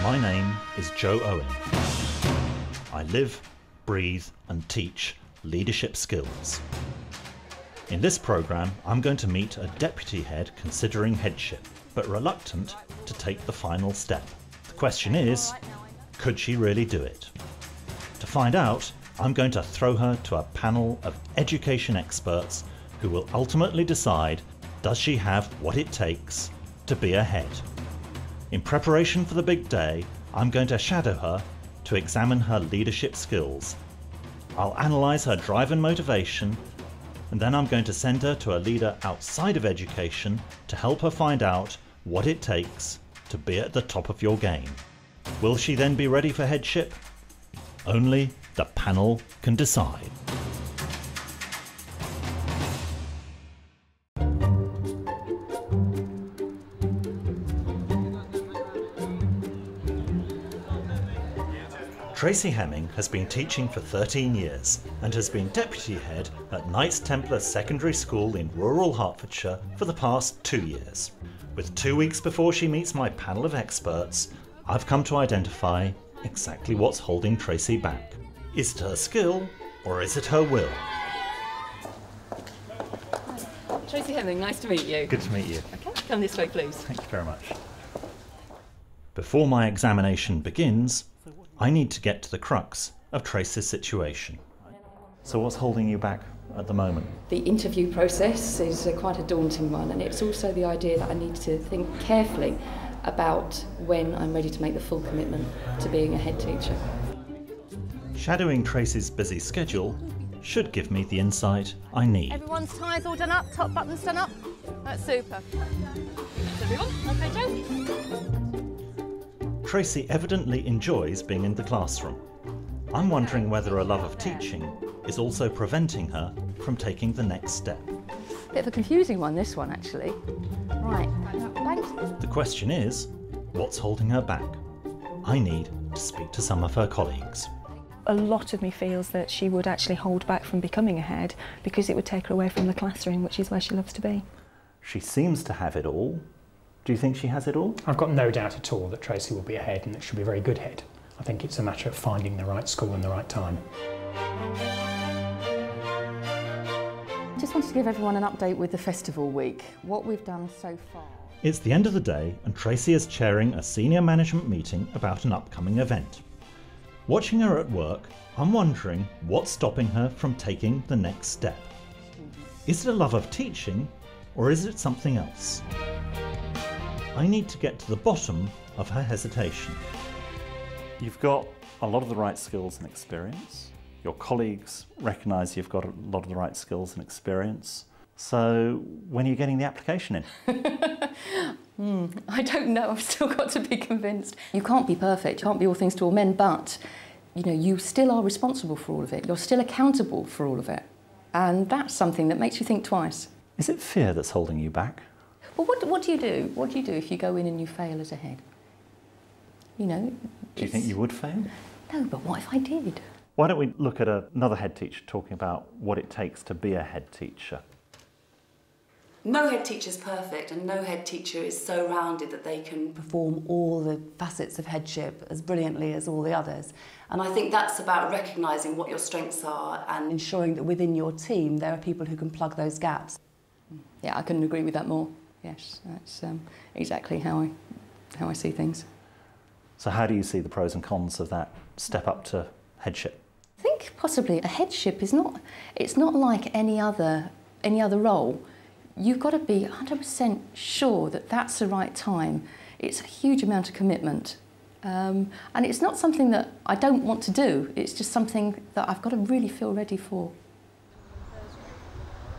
My name is Joe Owen. I live, breathe and teach leadership skills. In this programme, I'm going to meet a deputy head considering headship, but reluctant to take the final step. The question is, could she really do it? To find out, I'm going to throw her to a panel of education experts who will ultimately decide, does she have what it takes to be a head? In preparation for the big day, I'm going to shadow her to examine her leadership skills. I'll analyse her drive and motivation, and then I'm going to send her to a leader outside of education to help her find out what it takes to be at the top of your game. Will she then be ready for headship? Only the panel can decide. Tracy Hemming has been teaching for 13 years and has been deputy head at Knights Templar Secondary School in rural Hertfordshire for the past 2 years. With 2 weeks before she meets my panel of experts, I've come to identify exactly what's holding Tracy back. Is it her skill or is it her will? Tracy Hemming, nice to meet you. Good to meet you. Okay, come this way please. Thank you very much. Before my examination begins, I need to get to the crux of Tracy's situation. So what's holding you back at the moment? The interview process is quite a daunting one, and it's also the idea that I need to think carefully about when I'm ready to make the full commitment to being a head teacher. Shadowing Tracy's busy schedule should give me the insight I need. Everyone's ties all done up, top buttons done up. That's super. Everyone, okay, Joe? Tracy evidently enjoys being in the classroom. I'm wondering whether a love of teaching is also preventing her from taking the next step. Bit of a confusing one, this one actually. Right, thanks. The question is, what's holding her back? I need to speak to some of her colleagues. A lot of me feels that she would actually hold back from becoming a head because it would take her away from the classroom, which is where she loves to be. She seems to have it all. Do you think she has it all? I've got no doubt at all that Tracy will be a head and that she'll be a very good head. I think it's a matter of finding the right school and the right time. Just wanted to give everyone an update with the festival week, what we've done so far. It's the end of the day and Tracy is chairing a senior management meeting about an upcoming event. Watching her at work, I'm wondering what's stopping her from taking the next step. Is it a love of teaching or is it something else? I need to get to the bottom of her hesitation. You've got a lot of the right skills and experience. Your colleagues recognise you've got a lot of the right skills and experience. So when are you getting the application in? I don't know, I've still got to be convinced. You can't be perfect, you can't be all things to all men, but you know, you still are responsible for all of it. You're still accountable for all of it. And that's something that makes you think twice. Is it fear that's holding you back? Well, what do you do? What do you do if you go in and you fail as a head? You know... Do you think you would fail? No, but what if I did? Why don't we look at another head teacher talking about what it takes to be a head teacher? No head teacher is perfect, and no head teacher is so rounded that they can perform all the facets of headship as brilliantly as all the others. And I think that's about recognising what your strengths are and ensuring that within your team there are people who can plug those gaps. Yeah, I couldn't agree with that more. Yes, that's exactly how I see things. So how do you see the pros and cons of that step up to headship? I think possibly a headship is not, it's not like any other role. You've got to be 100% sure that that's the right time. It's a huge amount of commitment. And it's not something that I don't want to do, it's just something that I've got to really feel ready for.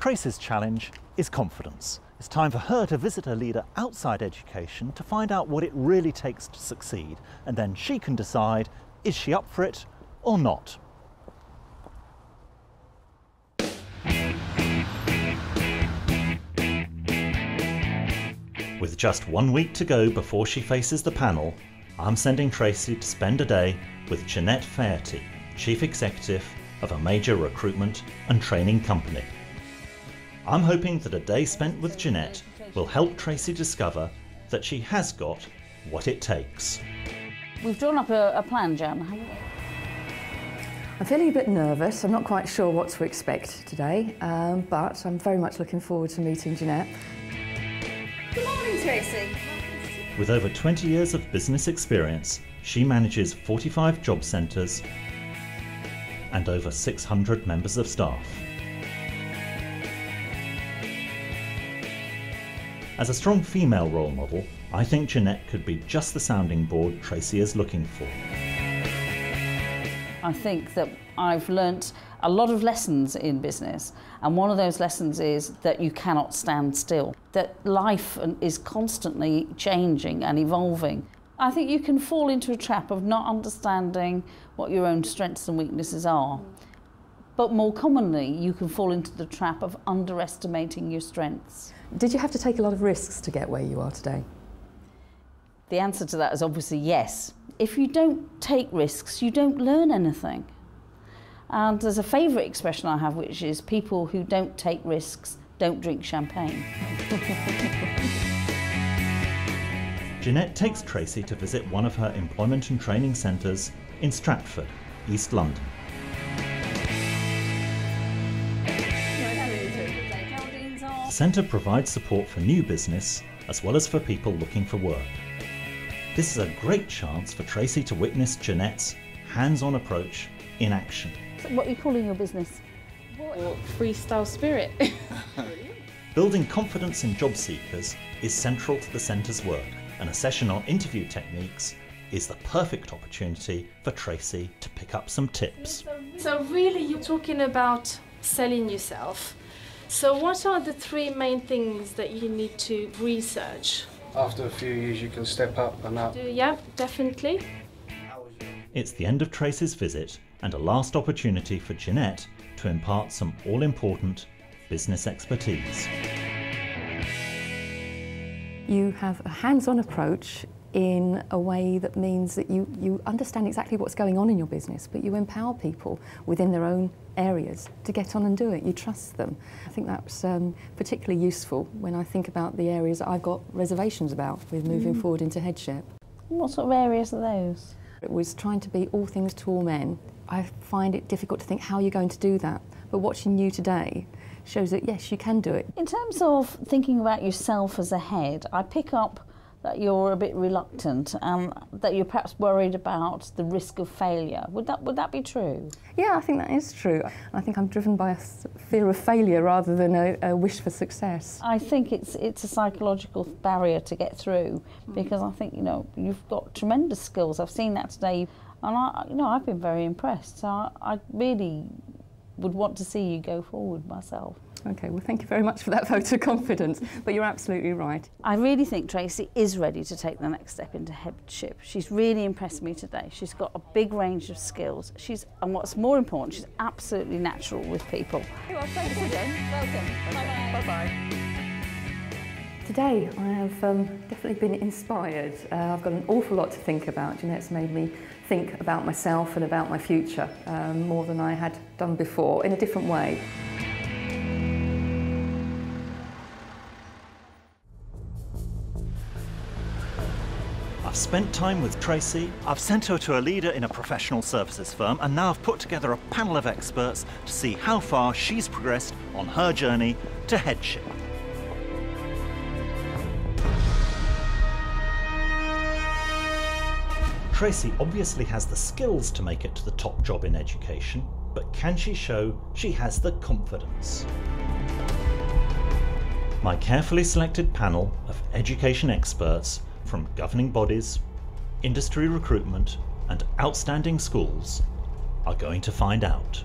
Tracy's challenge is confidence. It's time for her to visit a leader outside education to find out what it really takes to succeed, and then she can decide, is she up for it or not? With just 1 week to go before she faces the panel, I'm sending Tracy to spend a day with Jeanette Faherty, Chief Executive of a major recruitment and training company. I'm hoping that a day spent with Jeanette will help Tracy discover that she has got what it takes. We've drawn up a plan, Jan. I'm feeling a bit nervous. I'm not quite sure what to expect today, but I'm very much looking forward to meeting Jeanette. Good morning, Tracy. With over 20 years of business experience, she manages 45 job centres and over 600 members of staff. As a strong female role model, I think Jeanette could be just the sounding board Tracy is looking for. I think that I've learnt a lot of lessons in business, and one of those lessons is that you cannot stand still, that life is constantly changing and evolving. I think you can fall into a trap of not understanding what your own strengths and weaknesses are, but more commonly you can fall into the trap of underestimating your strengths. Did you have to take a lot of risks to get where you are today? The answer to that is obviously yes. If you don't take risks, you don't learn anything. And there's a favourite expression I have, which is people who don't take risks don't drink champagne. Jeanette takes Tracy to visit one of her employment and training centres in Stratford, East London. The centre provides support for new business as well as for people looking for work. This is a great chance for Tracy to witness Jeanette's hands-on approach in action. So what are you calling your business? Freestyle Spirit. Building confidence in job seekers is central to the centre's work, and a session on interview techniques is the perfect opportunity for Tracy to pick up some tips. So really you're talking about selling yourself. So what are the three main things that you need to research? After a few years you can step up and up. Yeah, definitely. It's the end of Tracy's visit and a last opportunity for Jeanette to impart some all-important business expertise. You have a hands-on approach in a way that means that you understand exactly what's going on in your business, but you empower people within their own areas to get on and do it. You trust them. I think that's particularly useful when I think about the areas that I've got reservations about with moving forward into headship. What sort of areas are those? It was trying to be all things to all men. I find it difficult to think how you're going to do that, but watching you today shows that yes, you can do it. In terms of thinking about yourself as a head, I pick up that you're a bit reluctant and that you're perhaps worried about the risk of failure. Would that be true? Yeah, I think that is true. I think I'm driven by a fear of failure rather than a wish for success. I think it's a psychological barrier to get through, because I think, you know, you've got tremendous skills. I've seen that today, and I've been very impressed. So I really would want to see you go forward myself. Okay, well thank you very much for that vote of confidence, but you're absolutely right. I really think Tracy is ready to take the next step into headship. She's really impressed me today. She's got a big range of skills. And what's more important, she's absolutely natural with people. Well, thanks again. Welcome. Bye-bye. Today I have definitely been inspired. I've got an awful lot to think about. Jeanette's made me think about myself and about my future more than I had done before, in a different way. I've spent time with Tracy, I've sent her to a leader in a professional services firm, and now I've put together a panel of experts to see how far she's progressed on her journey to headship. Tracy obviously has the skills to make it to the top job in education, but can she show she has the confidence? My carefully selected panel of education experts from governing bodies, industry recruitment, and outstanding schools are going to find out.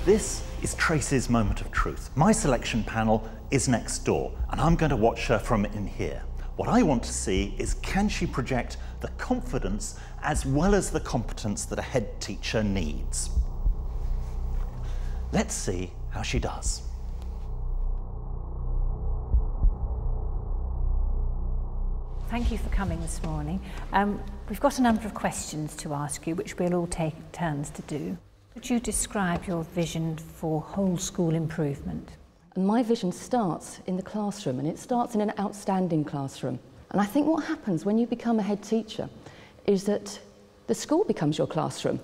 This is Tracy's moment of truth. My selection panel is next door, and I'm going to watch her from in here. What I want to see is, can she project the confidence as well as the competence that a head teacher needs? Let's see how she does. Thank you for coming this morning. We've got a number of questions to ask you, which we'll all take turns to do. Could you describe your vision for whole school improvement? And my vision starts in the classroom, and it starts in an outstanding classroom. And I think what happens when you become a head teacher is that the school becomes your classroom.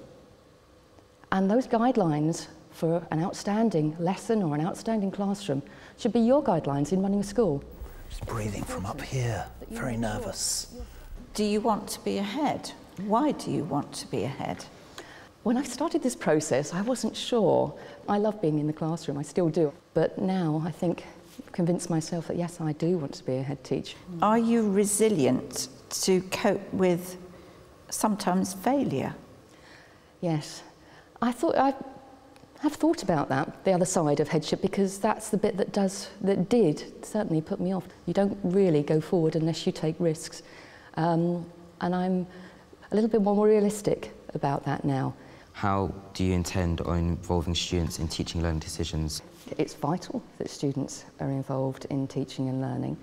And those guidelines for an outstanding lesson or an outstanding classroom should be your guidelines in running a school. Just breathing from up here, very nervous. Do you want to be a head? Why do you want to be a head? When I started this process, I wasn't sure. I love being in the classroom, I still do. But now I think I've convinced myself that yes, I do want to be a head teacher. Are you resilient to cope with sometimes failure? Yes. I have thought about that, the other side of headship, because that's the bit that did certainly put me off. You don't really go forward unless you take risks. And I'm a little bit more realistic about that now. How do you intend on involving students in teaching and learning decisions? It's vital that students are involved in teaching and learning.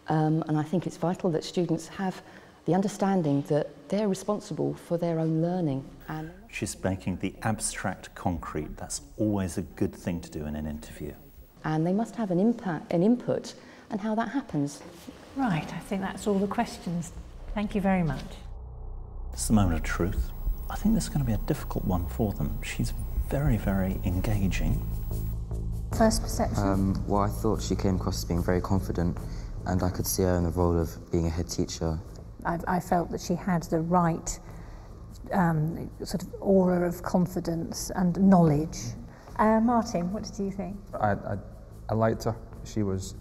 And I think it's vital that students have the understanding that they're responsible for their own learning. And she's making the abstract concrete. That's always a good thing to do in an interview. And they must have an input, and how that happens. Right, I think that's all the questions. Thank you very much. It's the moment of truth. I think this is going to be a difficult one for them. She's very, very engaging. First perception? Well, I thought she came across as being very confident, and I could see her in the role of being a head teacher. I felt that she had the right sort of aura of confidence and knowledge. Martin, what did you think? I liked her. She was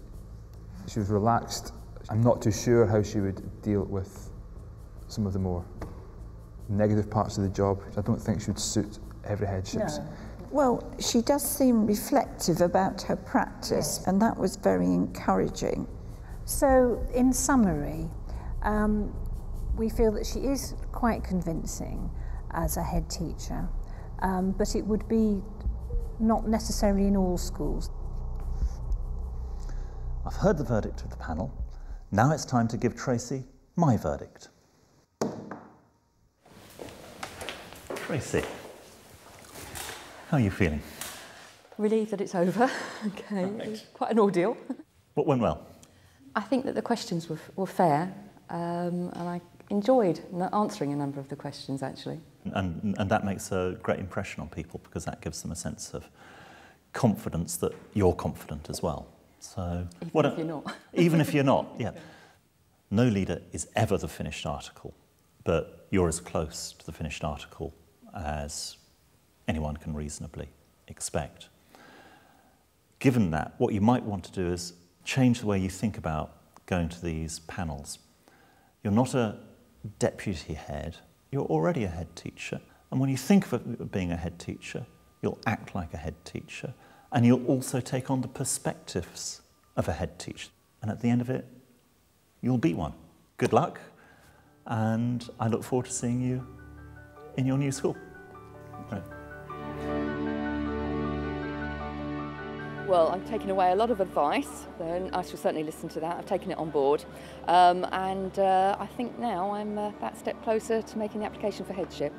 relaxed. I'm not too sure how she would deal with some of the more negative parts of the job. I don't think she would suit every headship. No. Well, she does seem reflective about her practice, yes, and that was very encouraging. So, in summary, we feel that she is quite convincing as a head teacher, but it would be not necessarily in all schools. I've heard the verdict of the panel. Now it's time to give Tracy my verdict. Tracy, how are you feeling? Relieved that it's over. Okay, it was quite an ordeal. What went well? I think that the questions were fair, and I enjoyed answering a number of the questions, actually. And that makes a great impression on people, because that gives them a sense of confidence that you're confident as well. So, even if you're not. Even if you're not, yeah. No leader is ever the finished article, but you're as close to the finished article as anyone can reasonably expect. Given that, what you might want to do is change the way you think about going to these panels. You're not a deputy head, you're already a head teacher. And when you think of being a head teacher, you'll act like a head teacher, and you'll also take on the perspectives of a head teacher. And at the end of it, you'll be one. Good luck, and I look forward to seeing you in your new school. Right. Well, I'm taking away a lot of advice, and I shall certainly listen to that. I've taken it on board, and I think now I'm that step closer to making the application for headship.